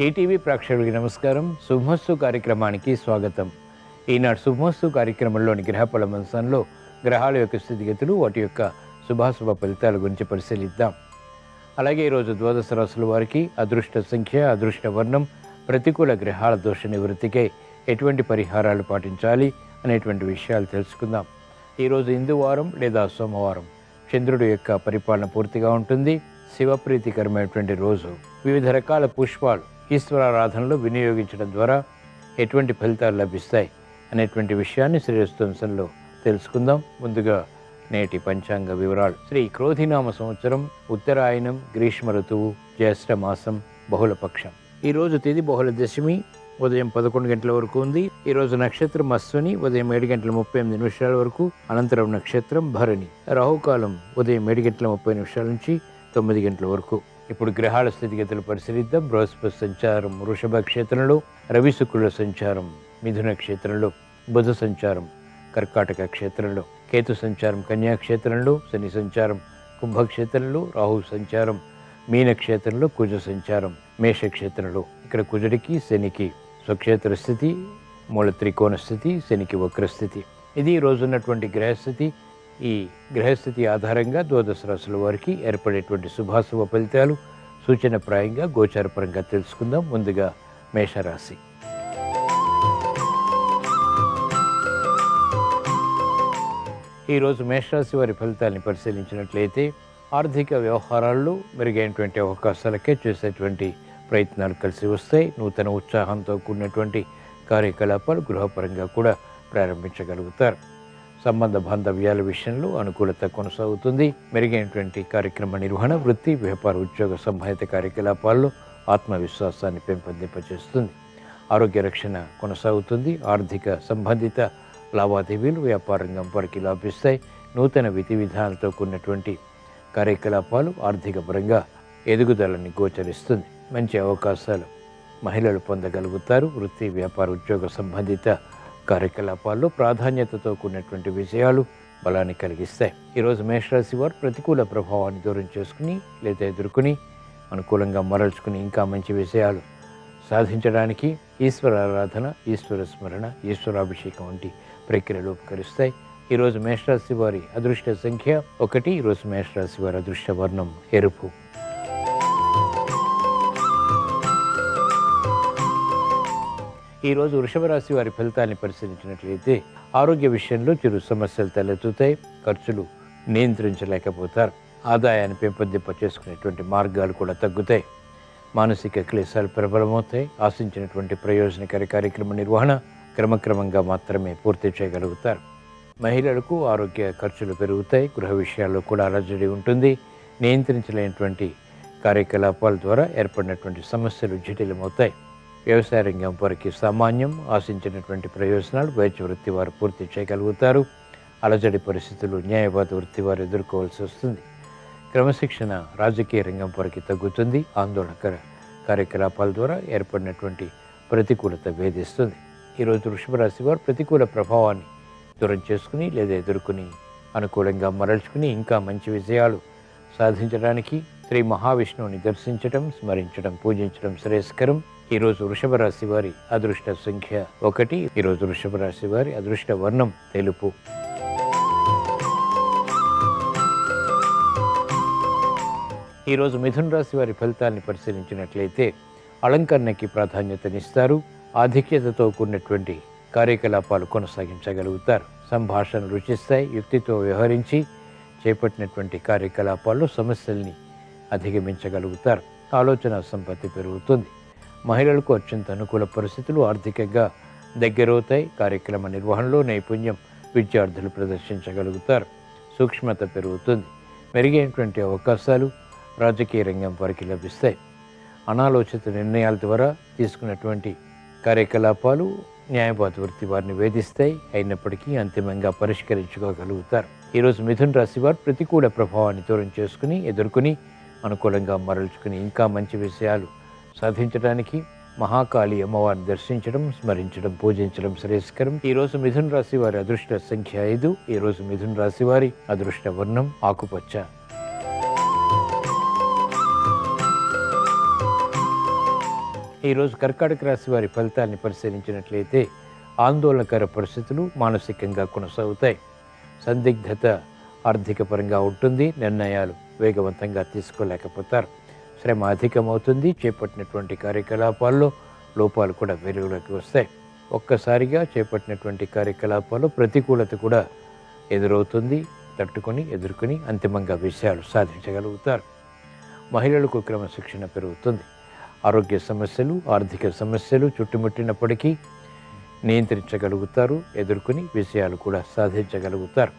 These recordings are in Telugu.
ఈటీవీ ప్రేక్షకులకి నమస్కారం. శుభమస్తు కార్యక్రమానికి స్వాగతం. ఈనాడు శుభమస్తు కార్యక్రమంలోని గ్రహఫల అంశంలో గ్రహాల యొక్క స్థితిగతులు, వాటి యొక్క శుభాశుభ ఫలితాల గురించి పరిశీలిద్దాం. అలాగే ఈరోజు ద్వాదశ రాశుల వారికి అదృష్ట సంఖ్య, అదృష్ట వర్ణం, ప్రతికూల గ్రహాల దోష నివృత్తికై ఎటువంటి పరిహారాలు పాటించాలి అనేటువంటి విషయాలు తెలుసుకుందాం. ఈరోజు ఇందువారం లేదా సోమవారం. చంద్రుడి యొక్క పరిపాలన పూర్తిగా ఉంటుంది. శివప్రీతికరమైనటువంటి రోజు. వివిధ రకాల పుష్పాలు ఈశ్వరారాధనలో వినియోగించడం ద్వారా ఎటువంటి ఫలితాలు లభిస్తాయి అనేటువంటి విషయాన్ని శ్రేయస్తంశంలో తెలుసుకుందాం. ముందుగా నేటి పంచాంగ వివరాలు. శ్రీ క్రోధినామ సంవత్సరం, ఉత్తరాయణం, గ్రీష్మ ఋతువు, జ్యేష్ఠ మాసం, బహుళపక్షం. ఈరోజు తిథి బహుళ దశమి ఉదయం 11 గంటల వరకు ఉంది. ఈరోజు నక్షత్రం అశ్విని ఉదయం 7:38 వరకు, అనంతరం నక్షత్రం భరణి. రాహుకాలం ఉదయం 7:30 నుంచి 9 గంటల వరకు. ఇప్పుడు గ్రహాల స్థితిగతులు పరిశీలిద్దాం. బృహస్పతి సంచారం వృషభ క్షేత్రంలో, రవి శుక్రుల సంచారం మిథున క్షేత్రంలో, బుధ సంచారం కర్కాటక క్షేత్రంలో, కేతు సంచారం కన్యా క్షేత్రంలో, శని సంచారం కుంభక్షేత్రంలో, రాహు సంచారం మీన క్షేత్రంలో, కుజ సంచారం మేష క్షేత్రంలో. ఇక్కడ కుజుడికి శనికి స్వక్షేత్ర స్థితి, మూల త్రికోణ స్థితి, శనికి వక్రస్థితి. ఇది రోజున్నటువంటి గ్రహస్థితి. ఈ గ్రహస్థితి ఆధారంగా ద్వాదశ రాశుల వారికి ఏర్పడేటువంటి శుభాశుభ ఫలితాలు సూచనప్రాయంగా గోచారపరంగా తెలుసుకుందాం. ముందుగా మేషరాశి. ఈరోజు మేషరాశి వారి ఫలితాన్ని పరిశీలించినట్లయితే ఆర్థిక వ్యవహారాల్లో మెరుగైనటువంటి అవకాశాలకే చేసేటువంటి ప్రయత్నాలు కలిసి వస్తాయి. నూతన ఉత్సాహంతో కూడినటువంటి కార్యకలాపాలు గృహపరంగా కూడా ప్రారంభించగలుగుతారు. సంబంధ బాంధవ్యాల విషయంలో అనుకూలత కొనసాగుతుంది. మెరుగైనటువంటి కార్యక్రమ నిర్వహణ, వృత్తి, వ్యాపార, ఉద్యోగ సంబంధిత కార్యకలాపాల్లో ఆత్మవిశ్వాసాన్ని పెంపొందింపచేస్తుంది. ఆరోగ్య రక్షణ కొనసాగుతుంది. ఆర్థిక సంబంధిత లావాదేవీలు వ్యాపార రంగం వారికి లాభిస్తాయి. నూతన విధి విధానాలతో కూడినటువంటి కార్యకలాపాలు ఆర్థిక పరంగా ఎదుగుదలని గోచరిస్తుంది. మంచి అవకాశాలు మహిళలు పొందగలుగుతారు. వృత్తి, వ్యాపార, ఉద్యోగ సంబంధిత కార్యకలాపాల్లో ప్రాధాన్యతతో కూడినటువంటి విజయాలు బలాన్ని కలిగిస్తాయి. ఈరోజు మేషరాశి వారు ప్రతికూల ప్రభావాన్ని దూరం చేసుకుని లేదా ఎదుర్కొని అనుకూలంగా మరల్చుకుని ఇంకా మంచి విజయాలు సాధించడానికి ఈశ్వర ఆరాధన, ఈశ్వర స్మరణ, ఈశ్వరాభిషేకం వంటి ప్రక్రియలు ఉపకరిస్తాయి. ఈరోజు మేషరాశి వారి అదృష్ట సంఖ్య 1. ఈరోజు మేషరాశి వారి అదృష్ట వర్ణం ఎరుపు. ఈరోజు వృషభ రాశి వారి ఫలితాన్ని పరిశీలించినట్లయితే ఆరోగ్య విషయంలో చిరు సమస్యలు తలెత్తుతాయి. ఖర్చులు నియంత్రించలేకపోతారు. ఆదాయాన్ని పెంపొందింపచేసుకునేటువంటి మార్గాలు కూడా తగ్గుతాయి. మానసిక క్లేశాలు ప్రబలమవుతాయి. ఆశించినటువంటి ప్రయోజనకారి కార్యక్రమ నిర్వహణ క్రమక్రమంగా మాత్రమే పూర్తి చేయగలుగుతారు. మహిళలకు ఆరోగ్య ఖర్చులు పెరుగుతాయి. గృహ విషయాల్లో కూడా అలజడి ఉంటుంది. నియంత్రించలేనటువంటి కార్యకలాపాల ద్వారా ఏర్పడినటువంటి సమస్యలు జటిలమవుతాయి. వ్యవసాయ రంగం వారికి సామాన్యం. ఆశించినటువంటి ప్రయోజనాలు వైద్య వృత్తి వారు పూర్తి చేయగలుగుతారు. అలజడి పరిస్థితులు న్యాయవాద వృత్తి వారు ఎదుర్కోవాల్సి వస్తుంది. క్రమశిక్షణ రాజకీయ రంగం వారికి తగ్గుతుంది. ఆందోళనకర కార్యకలాపాల ద్వారా ఏర్పడినటువంటి ప్రతికూలత వేధిస్తుంది. ఈరోజు వృషభ రాశి వారు ప్రతికూల ప్రభావాన్ని దూరం చేసుకుని లేదా ఎదుర్కొని అనుకూలంగా మరల్చుకుని ఇంకా మంచి విజయాలు సాధించడానికి శ్రీ మహావిష్ణువుని దర్శించడం, స్మరించడం, పూజించడం శ్రేయస్కరం. ఈరోజు వృషభ రాశి వారి అదృష్ట సంఖ్య 1. ఈరోజు వృషభ రాశి వారి అదృష్ట వర్ణం తెలుపు. ఈరోజు మిథున రాశి వారి ఫలితాన్ని పరిశీలించినట్లయితే అలంకరణకి ప్రాధాన్యతనిస్తారు. ఆధిక్యతతో కూడినటువంటి కార్యకలాపాలు కొనసాగించగలుగుతారు. సంభాషణలు రుచిస్తాయి. యుక్తితో వ్యవహరించి చేపట్టినటువంటి కార్యకలాపాల్లో సమస్యల్ని అధిగమించగలుగుతారు. ఆలోచన సంపత్తి పెరుగుతుంది. మహిళలకు అత్యంత అనుకూల పరిస్థితులు ఆర్థికంగా దగ్గరవుతాయి. కార్యక్రమ నిర్వహణలో నైపుణ్యం విద్యార్థులు ప్రదర్శించగలుగుతారు. సూక్ష్మత పెరుగుతుంది. మెరుగైనటువంటి అవకాశాలు రాజకీయ రంగం వారికి లభిస్తాయి. అనాలోచిత నిర్ణయాల ద్వారా తీసుకున్నటువంటి కార్యకలాపాలు న్యాయవాద వృత్తి వారిని వేధిస్తాయి. అయినప్పటికీ అంతిమంగా పరిష్కరించుకోగలుగుతారు. ఈరోజు మిథున రాశి వారు ప్రతికూల ప్రభావాన్ని దూరం చేసుకుని ఎదుర్కొని అనుకూలంగా మరల్చుకుని ఇంకా మంచి విషయాలు సాధించడానికి మహాకాళి అమ్మవారిని దర్శించడం, స్మరించడం, పూజించడం శ్రేయస్కరం. ఈరోజు మిథున రాశి వారి అదృష్ట సంఖ్య 5. ఈరోజు మిథున రాశి వారి అదృష్ట వర్ణం ఆకుపచ్చ. ఈరోజు కర్కాటక రాశి వారి ఫలితాన్ని పరిశీలించినట్లయితే ఆందోళనకర పరిస్థితులు మానసికంగా కొనసాగుతాయి. సందిగ్ధత ఆర్థిక పరంగా ఉంటుంది. నిర్ణయాలు వేగవంతంగా తీసుకోలేకపోతారు. శ్రమ అధికమవుతుంది. చేపట్టినటువంటి కార్యకలాపాల్లో లోపాలు కూడా వెలుగులోకి వస్తాయి. ఒక్కసారిగా చేపట్టినటువంటి కార్యకలాపాల్లో ప్రతికూలత కూడా ఎదురవుతుంది. ఎదుర్కొని అంతిమంగా విషయాలు సాధించగలుగుతారు. మహిళలకు క్రమశిక్షణ పెరుగుతుంది. ఆరోగ్య సమస్యలు, ఆర్థిక సమస్యలు చుట్టుముట్టినప్పటికీ నియంత్రించగలుగుతారు. ఎదుర్కొని విషయాలు కూడా సాధించగలుగుతారు.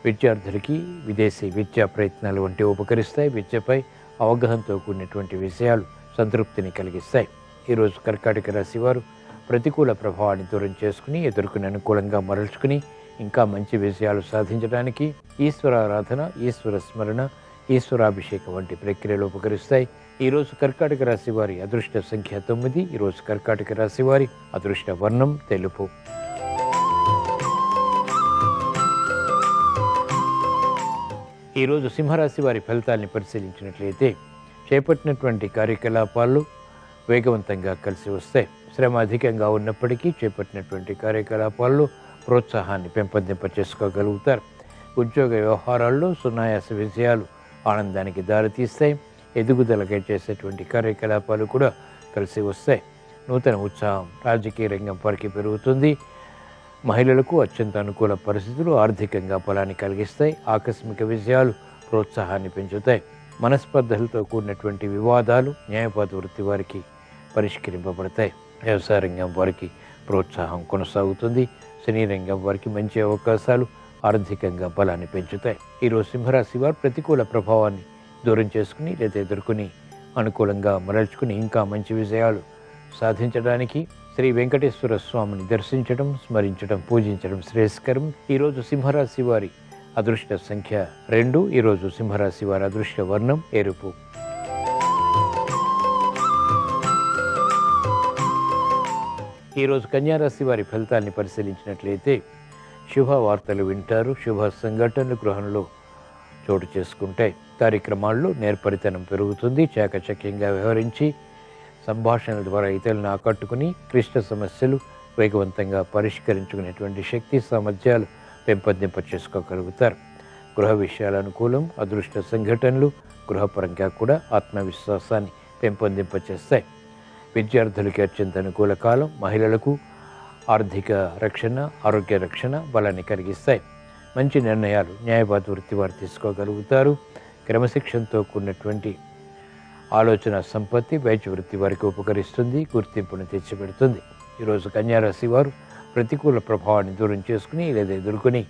విద్యార్థులకి విదేశీ విద్యా ప్రయత్నాలు వంటి ఉపకరిస్తాయి. విద్యపై అవగాహనతో కూడినటువంటి విషయాలు సంతృప్తిని కలిగిస్తాయి. ఈరోజు కర్కాటక రాశి వారు ప్రతికూల ప్రభావాన్ని దూరం చేసుకుని ఎదుర్కొని అనుకూలంగా మరల్చుకుని ఇంకా మంచి విషయాలు సాధించడానికి ఈశ్వరారాధన, ఈశ్వర స్మరణ, ఈశ్వరాభిషేకం వంటి ప్రక్రియలు ఉపకరిస్తాయి. ఈరోజు కర్కాటక రాశి వారి అదృష్ట సంఖ్య 9. ఈరోజు కర్కాటక రాశి వారి అదృష్ట వర్ణం తెలుపు. ఈరోజు సింహరాశి వారి ఫలితాన్ని పరిశీలించినట్లయితే చేపట్టినటువంటి కార్యకలాపాలు వేగవంతంగా కలిసి వస్తాయి. శ్రమ అధికంగా ఉన్నప్పటికీ చేపట్టినటువంటి కార్యకలాపాల్లో ప్రోత్సాహాన్ని పెంపొందింప చేసుకోగలుగుతారు. ఉద్యోగ వ్యవహారాల్లో సునాయాస విజయాలు ఆనందానికి దారితీస్తాయి. ఎదుగుదలకై చేసేటువంటి కార్యకలాపాలు కూడా కలిసి వస్తాయి. నూతన ఉత్సాహం రాజకీయ రంగం వారికి పెరుగుతుంది. మహిళలకు అత్యంత అనుకూల పరిస్థితులు ఆర్థికంగా బలాన్ని కలిగిస్తాయి. ఆకస్మిక విజయాలు ప్రోత్సాహాన్ని పెంచుతాయి. మనస్పర్ధలతో కూడినటువంటి వివాదాలు న్యాయవాద వృత్తి వారికి పరిష్కరింపబడతాయి. వ్యవసాయ రంగం వారికి ప్రోత్సాహం కొనసాగుతుంది. సినీ రంగం వారికి మంచి అవకాశాలు ఆర్థికంగా బలాన్ని పెంచుతాయి. ఈరోజు సింహరాశి వారు ప్రతికూల ప్రభావాన్ని దూరం చేసుకుని లేదా ఎదుర్కొని అనుకూలంగా మరల్చుకుని ఇంకా మంచి విజయాలు సాధించడానికి శ్రీ వెంకటేశ్వర స్వామిని దర్శించడం, స్మరించడం, పూజించడం శ్రేయస్కరం. ఈరోజు సింహరాశి వారి అదృష్ట సంఖ్య 2. ఈరోజు సింహరాశి వారి అదృష్ట వర్ణం ఎరుపు. ఈరోజు కన్యారాశి వారి ఫలితాన్ని పరిశీలించినట్లయితే శుభవార్తలు వింటారు. శుభ సంఘటనలు గృహంలో చోటు చేసుకుంటాయి. కార్యక్రమాల్లో నేర్పరితనం పెరుగుతుంది. చాకచక్యంగా వ్యవహరించి సంభాషణల ద్వారా ఇతరులను ఆకట్టుకుని క్లిష్ట సమస్యలు వేగవంతంగా పరిష్కరించుకునేటువంటి శక్తి సామర్థ్యాలు పెంపొందింప చేసుకోగలుగుతారు. గృహ విషయాల అనుకూలం. అదృష్ట సంఘటనలు గృహపరంగా కూడా ఆత్మవిశ్వాసాన్ని పెంపొందింపచేస్తాయి. విద్యార్థులకి అత్యంత అనుకూల కాలం. మహిళలకు ఆర్థిక రక్షణ, ఆరోగ్య రక్షణ బలాన్ని కలిగిస్తాయి. మంచి నిర్ణయాలు న్యాయవాద వృత్తి వారు తీసుకోగలుగుతారు. క్రమశిక్షణతో కూడినటువంటి ఆలోచన సంపత్తి వైద్య వృత్తి వారికి ఉపకరిస్తుంది. గుర్తింపును తెచ్చిపెడుతుంది. ఈరోజు కన్యారాశి వారు ప్రతికూల ప్రభావాన్ని దూరం చేసుకుని లేదా ఎదుర్కొని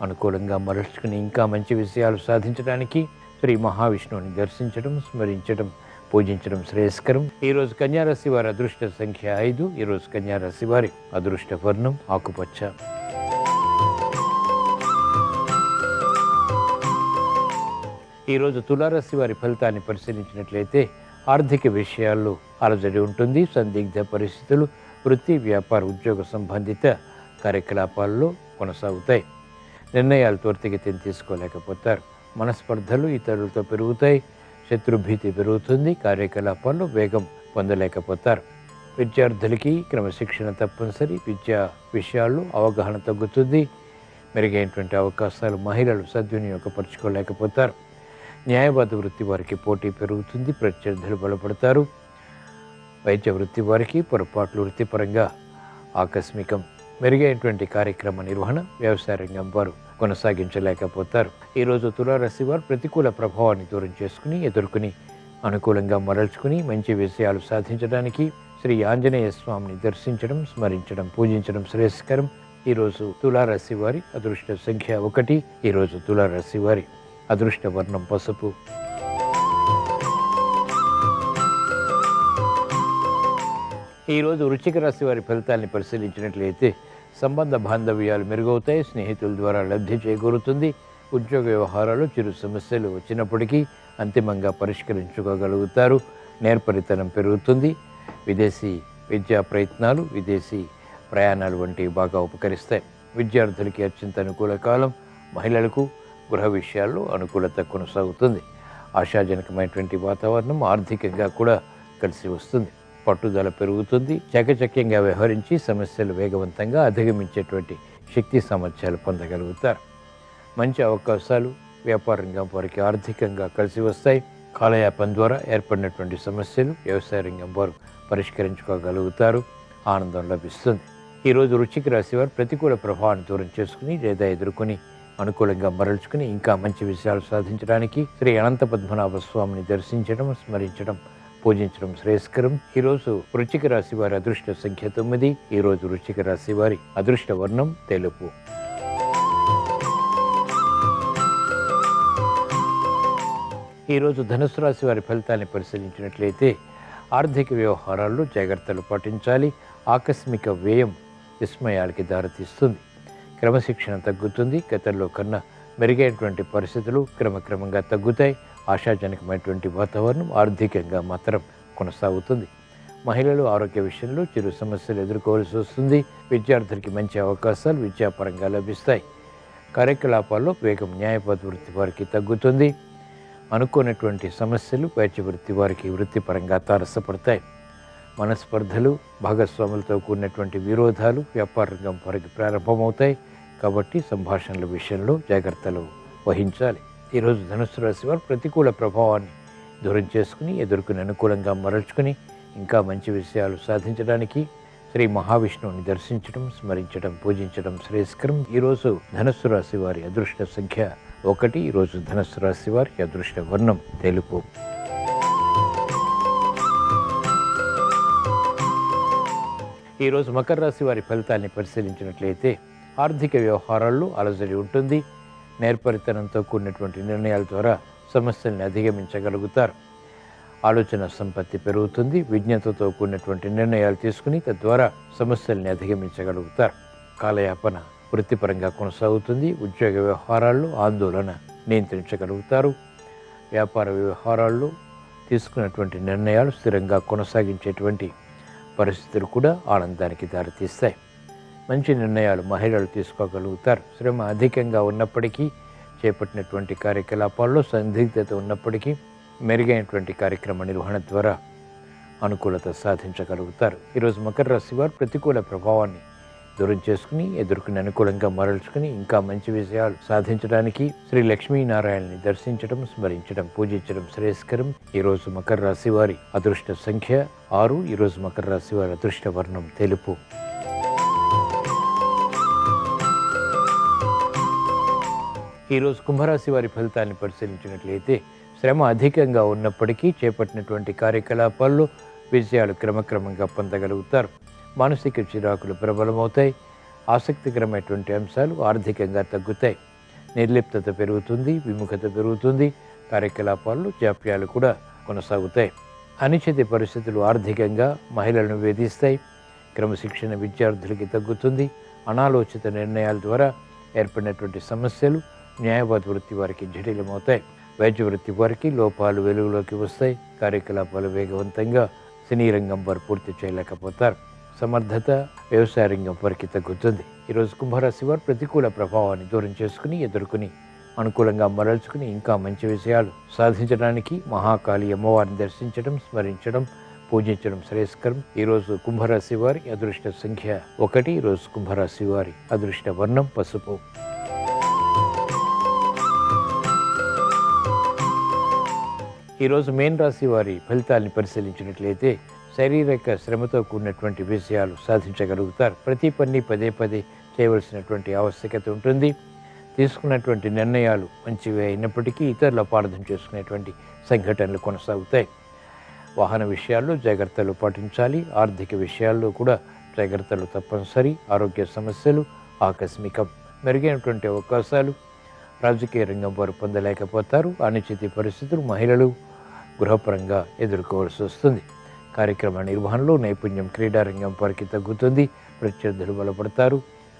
అనుకూలంగా మరల్చుకుని ఇంకా మంచి విషయాలు సాధించడానికి శ్రీ మహావిష్ణువుని దర్శించడం, స్మరించడం, పూజించడం శ్రేయస్కరం. ఈరోజు కన్యారాశి వారి అదృష్ట సంఖ్య 5. ఈరోజు కన్యారాశి వారి అదృష్ట వర్ణం ఆకుపచ్చ. ఈరోజు తులారాశి వారి ఫలితాన్ని పరిశీలించినట్లయితే ఆర్థిక విషయాల్లో అలజడి ఉంటుంది. సందిగ్ధ పరిస్థితులు వృత్తి, వ్యాపార, ఉద్యోగ సంబంధిత కార్యకలాపాల్లో కొనసాగుతాయి. నిర్ణయాలు త్వరితగతిని తీసుకోలేకపోతారు. మనస్పర్ధలు ఇతరులతో పెరుగుతాయి. శత్రుభీతి పెరుగుతుంది. కార్యకలాపాల్లో వేగం పొందలేకపోతారు. విద్యార్థులకి క్రమశిక్షణ తప్పనిసరి. విద్యా విషయాల్లో అవగాహన తగ్గుతుంది. మెరుగైనటువంటి అవకాశాలు మహిళలు సద్వినియోగపరచుకోలేకపోతారు. న్యాయవాద వృత్తి వారికి పోటీ పెరుగుతుంది. ప్రత్యర్థులు బలపడతారు. వైద్య వృత్తి వారికి పొరపాట్లు వృత్తిపరంగా ఆకస్మికం. మెరుగైనటువంటి కార్యక్రమ నిర్వహణ వ్యవసాయ రంగం వారు కొనసాగించలేకపోతారు. ఈరోజు తులారాశి వారు ప్రతికూల ప్రభావాన్ని దూరం చేసుకుని ఎదుర్కొని అనుకూలంగా మరల్చుకుని మంచి విషయాలు సాధించడానికి శ్రీ ఆంజనేయ స్వామిని దర్శించడం, స్మరించడం, పూజించడం శ్రేయస్కరం. ఈరోజు తులారాశి వారి అదృష్ట సంఖ్య 1. ఈరోజు తులారాశి వారి అదృష్ట వర్ణం పసుపు. ఈరోజు వృశ్చిక రాశి వారి ఫలితాన్ని పరిశీలించినట్లయితే సంబంధ బాంధవ్యాలు మెరుగవుతాయి. స్నేహితుల ద్వారా లబ్ధి చేకూరుతుంది. ఉద్యోగ వ్యవహారాలు చిరు సమస్యలు వచ్చినప్పటికీ అంతిమంగా పరిష్కరించుకోగలుగుతారు. నేర్పరితనం పెరుగుతుంది. విదేశీ విద్యా ప్రయత్నాలు, విదేశీ ప్రయాణాలు వంటివి బాగా ఉపకరిస్తాయి. విద్యార్థులకి అత్యంత అనుకూల కాలం. మహిళలకు గృహ విషయాల్లో అనుకూలత కొనసాగుతుంది. ఆశాజనకమైనటువంటి వాతావరణం ఆర్థికంగా కూడా కలిసి వస్తుంది. పట్టుదల పెరుగుతుంది. చకచక్యంగా వ్యవహరించి సమస్యలు వేగవంతంగా అధిగమించేటువంటి శక్తి సామర్థ్యాలు పొందగలుగుతారు. మంచి అవకాశాలు వ్యాపార రంగం వారికి ఆర్థికంగా కలిసి వస్తాయి. కాలయాపన ద్వారా ఏర్పడినటువంటి సమస్యలు వ్యవసాయ రంగం వారు పరిష్కరించుకోగలుగుతారు. ఆనందం లభిస్తుంది. ఈరోజు వృశ్చిక రాశి వారు ప్రతికూల ప్రభావాన్ని దూరం చేసుకుని లేదా ఎదుర్కొని అనుకూలంగా మరల్చుకుని ఇంకా మంచి విషయాలు సాధించడానికి శ్రీ అనంత పద్మనాభ స్వామిని దర్శించడం, స్మరించడం, పూజించడం శ్రేయస్కరం. ఈరోజు వృశ్చిక రాశి వారి అదృష్ట సంఖ్య 9. ఈరోజు వృశ్చిక రాశి వారి అదృష్ట వర్ణం తెలుపు. ఈరోజు ధనుసు రాశి వారి ఫలితాన్ని పరిశీలించినట్లయితే ఆర్థిక వ్యవహారాల్లో జాగ్రత్తలు పాటించాలి. ఆకస్మిక వ్యయం విస్మయాలకి దారితీస్తుంది. క్రమశిక్షణ తగ్గుతుంది. గతంలో కన్నా మెరుగైనటువంటి పరిస్థితులు క్రమక్రమంగా తగ్గుతాయి. ఆశాజనకమైనటువంటి వాతావరణం ఆర్థికంగా మాత్రం కొనసాగుతుంది. మహిళలు ఆరోగ్య విషయంలో చిరు సమస్యలు ఎదుర్కోవాల్సి వస్తుంది. విద్యార్థులకి మంచి అవకాశాలు విద్యాపరంగా లభిస్తాయి. కార్యకలాపాల్లో వేగం న్యాయపద వృత్తి వారికి తగ్గుతుంది. అనుకున్నటువంటి సమస్యలు వైద్య వృత్తి వారికి వృత్తిపరంగా తారసపడతాయి. మనస్పర్ధలు, భాగస్వాములతో కూడినటువంటి విరోధాలు వ్యాపార రంగం వారికి ప్రారంభమవుతాయి. కాబట్టి సంభాషణల విషయంలో జాగ్రత్తలు వహించాలి. ఈరోజు ధనుసు రాశి వారు ప్రతికూల ప్రభావాన్ని దూరం చేసుకుని ఎదుర్కొని అనుకూలంగా మరల్చుకుని ఇంకా మంచి విషయాలు సాధించడానికి శ్రీ మహావిష్ణువుని దర్శించడం, స్మరించడం, పూజించడం శ్రేయస్కరం. ఈరోజు ధనుసు రాశి వారి అదృష్ట సంఖ్య 1. ఈరోజు ధనుసు రాశి వారి అదృష్ట వర్ణం తెలుపు. ఈరోజు మకర రాశి వారి ఫలితాన్ని పరిశీలించినట్లయితే ఆర్థిక వ్యవహారాల్లో అలజడి ఉంటుంది. నేర్పరితనంతో కూడినటువంటి నిర్ణయాల ద్వారా సమస్యల్ని అధిగమించగలుగుతారు. ఆలోచన సంపత్తి పెరుగుతుంది. విజ్ఞతతో కూడినటువంటి నిర్ణయాలు తీసుకుని తద్వారా సమస్యల్ని అధిగమించగలుగుతారు. కాలయాపన వృత్తిపరంగా కొనసాగుతుంది. ఉద్యోగ వ్యవహారాల్లో ఆందోళన నియంత్రించగలుగుతారు. వ్యాపార వ్యవహారాల్లో తీసుకున్నటువంటి నిర్ణయాలు స్థిరంగా కొనసాగించేటువంటి పరిస్థితులు కూడా ఆనందానికి దారితీస్తాయి. మంచి నిర్ణయాలు మహిళలు తీసుకోగలుగుతారు. శ్రమ అధికంగా ఉన్నప్పటికీ చేపట్టినటువంటి కార్యకలాపాల్లో సందిగ్ధత ఉన్నప్పటికీ మెరుగైనటువంటి కార్యక్రమ నిర్వహణ ద్వారా అనుకూలత సాధించగలుగుతారు. ఈరోజు మకర రాశి వారు ప్రతికూల ప్రభావాన్ని దూరం చేసుకుని ఎదుర్కొని అనుకూలంగా మరల్చుకుని ఇంకా మంచి విషయాలు సాధించడానికి శ్రీ లక్ష్మీనారాయణని దర్శించడం, స్మరించడం, పూజించడం శ్రేయస్కరం. ఈరోజు మకర రాశి వారి అదృష్ట సంఖ్య 6. ఈరోజు మకర రాశి వారి అదృష్ట వర్ణం తెలుపు. ఈరోజు కుంభరాశి వారి ఫలితాన్ని పరిశీలించినట్లయితే శ్రమ అధికంగా ఉన్నప్పటికీ చేపట్టినటువంటి కార్యకలాపాల్లో విజయాలు క్రమక్రమంగా పొందగలుగుతారు. మానసిక చిరాకులు ప్రబలమవుతాయి. ఆసక్తికరమైనటువంటి అంశాలు ఆర్థికంగా తగ్గుతాయి. నిర్లిప్తత పెరుగుతుంది. విముఖత పెరుగుతుంది. కార్యకలాపాల్లో జాప్యాలు కూడా కొనసాగుతాయి. అనిశ్చిత పరిస్థితులు ఆర్థికంగా మహిళలను వేధిస్తాయి. క్రమశిక్షణ విద్యార్థులకి తగ్గుతుంది. అనాలోచిత నిర్ణయాల ద్వారా ఏర్పడినటువంటి సమస్యలు న్యాయవాద వృత్తి వారికి జటిలమవుతాయి. వైద్య వృత్తి వారికి లోపాలు వెలుగులోకి వస్తాయి. కార్యకలాపాలు వేగవంతంగా సినీ రంగం వారు పూర్తి చేయలేకపోతారు. సమర్థత వ్యవసాయ రంగం వారికి తగ్గుతుంది. ఈరోజు కుంభరాశి వారు ప్రతికూల ప్రభావాన్ని దూరం చేసుకుని ఎదుర్కొని అనుకూలంగా మరల్చుకుని ఇంకా మంచి విషయాలు సాధించడానికి మహాకాళి అమ్మవారిని దర్శించడం, స్మరించడం, పూజించడం శ్రేయస్కరం. ఈరోజు కుంభరాశి వారి అదృష్ట సంఖ్య 1. ఈరోజు కుంభరాశి వారి అదృష్ట వర్ణం పసుపు. ఈరోజు మేన్ రాశి వారి ఫలితాన్ని పరిశీలించినట్లయితే శారీరక శ్రమతో కూడినటువంటి విషయాలు సాధించగలుగుతారు. ప్రతి పని పదే పదే చేయవలసినటువంటి ఆవశ్యకత ఉంటుంది. తీసుకున్నటువంటి నిర్ణయాలు మంచివి అయినప్పటికీ ఇతరులు అపార్థం చేసుకునేటువంటి సంఘటనలు కొనసాగుతాయి. వాహన విషయాల్లో జాగ్రత్తలు పాటించాలి. ఆర్థిక విషయాల్లో కూడా జాగ్రత్తలు తప్పనిసరి. ఆరోగ్య సమస్యలు ఆకస్మికం. మెరుగైనటువంటి అవకాశాలు రాజకీయ రంగం వారు పొందలేకపోతారు. అనిశ్చిత పరిస్థితులు మహిళలు గృహపరంగా ఎదుర్కోవాల్సి వస్తుంది. కార్యక్రమ నిర్వహణలో నైపుణ్యం క్రీడారంగం వారికి తగ్గుతుంది. ప్రత్యర్థులు బలపడతారు.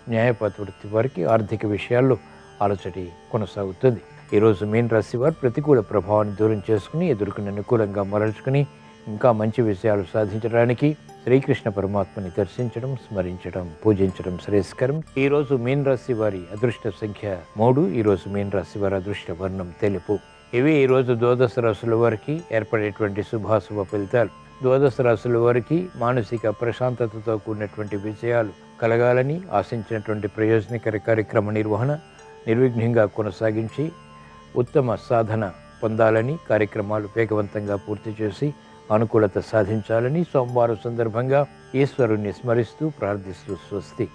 న్యాయపాత వృత్తి వారికి ఆర్థిక విషయాల్లో అలచటి కొనసాగుతుంది. ఈరోజు మీన రాశి వారు ప్రతికూల ప్రభావాన్ని దూరం చేసుకుని ఎదుర్కొని అనుకూలంగా మరల్చుకుని ఇంకా మంచి విషయాలు సాధించడానికి శ్రీకృష్ణ పరమాత్మని దర్శించడం, స్మరించడం, పూజించడం శ్రేయస్కరం. ఈరోజు మీన రాశి వారి అదృష్ట సంఖ్య 3. ఈరోజు మీన రాశి వారి అదృష్ట వర్ణం తెలుపు. ఇవి ఈరోజు ద్వాదశ రాశుల వారికి ఏర్పడేటువంటి శుభాశుభ ఫలితాలు. ద్వాదశ రాశుల వారికి మానసిక ప్రశాంతతతో కూడినటువంటి విజయాలు కలగాలని ఆశించినటువంటి ప్రయోజనకర కార్యక్రమ నిర్వహణ నిర్విఘ్నంగా కొనసాగించి ఉత్తమ సాధన పొందాలని, కార్యక్రమాలు వేగవంతంగా పూర్తి చేసి అనుకూలత సాధించాలని సోమవారం సందర్భంగా ఈశ్వరుణ్ణి స్మరిస్తూ ప్రార్థిస్తూ స్వస్తి.